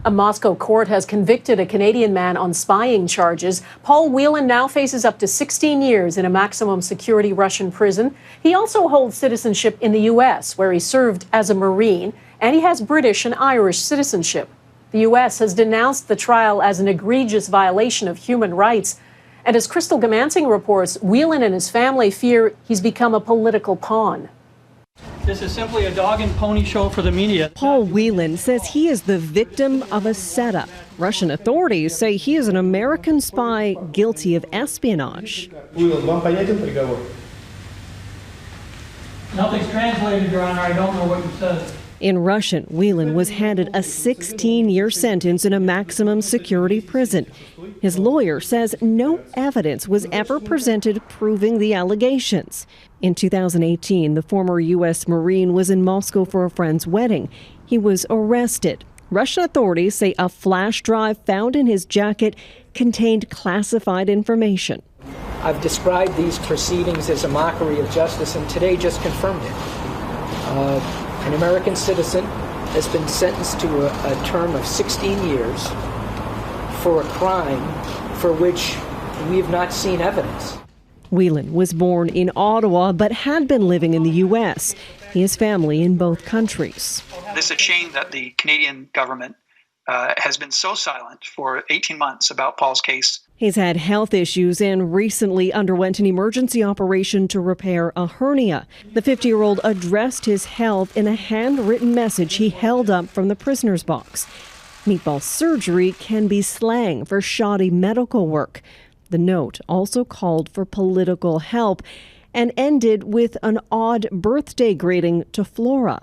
A Moscow court has convicted a Canadian man on spying charges. Paul Whelan now faces up to 16 years in a maximum security Russian prison. He also holds citizenship in the U.S., where he served as a Marine, and he has British and Irish citizenship. The U.S. has denounced the trial as an egregious violation of human rights. And as Crystal Goomansingh reports, Whelan and his family fear he's become a political pawn. This is simply a dog and pony show for the media. Paul Whelan says he is the victim of a setup. Russian authorities say he is an American spy guilty of espionage. Nothing's translated, Your Honor. I don't know what you said. In Russian, Whelan was handed a 16-year sentence in a maximum security prison. His lawyer says no evidence was ever presented proving the allegations. In 2018, the former U.S. Marine was in Moscow for a friend's wedding. He was arrested. Russian authorities say a flash drive found in his jacket contained classified information. I've described these proceedings as a mockery of justice, and today just confirmed it. An American citizen has been sentenced to a term of 16 years for a crime for which we have not seen evidence. Whelan was born in Ottawa but had been living in the U.S. He has family in both countries. It's a shame that the Canadian government has been so silent for 18 months about Paul's case. He's had health issues and recently underwent an emergency operation to repair a hernia. The 50-year-old addressed his health in a handwritten message he held up from the prisoner's box. Meatball surgery can be slang for shoddy medical work. The note also called for political help and ended with an odd birthday greeting to Flora.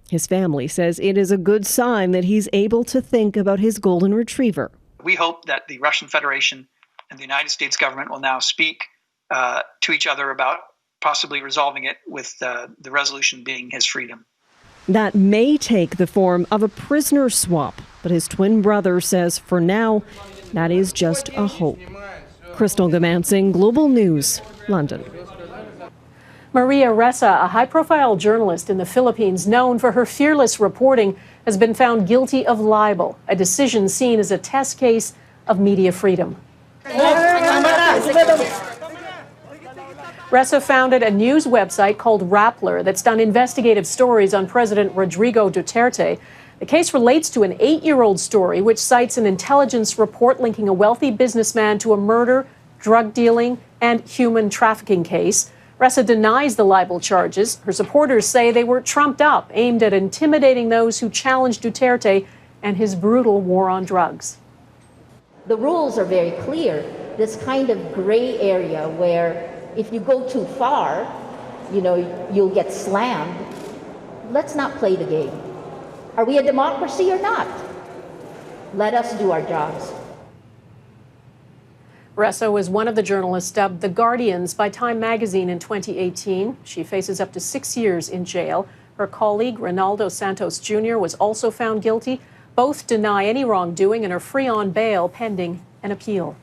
His family says it is a good sign that he's able to think about his golden retriever. We hope that the Russian Federation and the United States government will now speak to each other about possibly resolving it, with the resolution being his freedom. That may take the form of a prisoner swap, but his twin brother says for now, that is just a hope. Crystal Goomansingh, Global News, London. Maria Ressa, a high-profile journalist in the Philippines known for her fearless reporting, has been found guilty of libel, a decision seen as a test case of media freedom. Ressa founded a news website called Rappler that's done investigative stories on President Rodrigo Duterte. The case relates to an 8-year-old story which cites an intelligence report linking a wealthy businessman to a murder, drug dealing, and human trafficking case. Ressa denies the libel charges. Her supporters say they were trumped up, aimed at intimidating those who challenged Duterte and his brutal war on drugs. The rules are very clear. This kind of gray area where if you go too far, you'll get slammed. Let's not play the game. Are we a democracy or not? Let us do our jobs. Ressa was one of the journalists dubbed the Guardians by Time magazine in 2018. She faces up to 6 years in jail. Her colleague, Ronaldo Santos Jr., was also found guilty. Both deny any wrongdoing and are free on bail pending an appeal.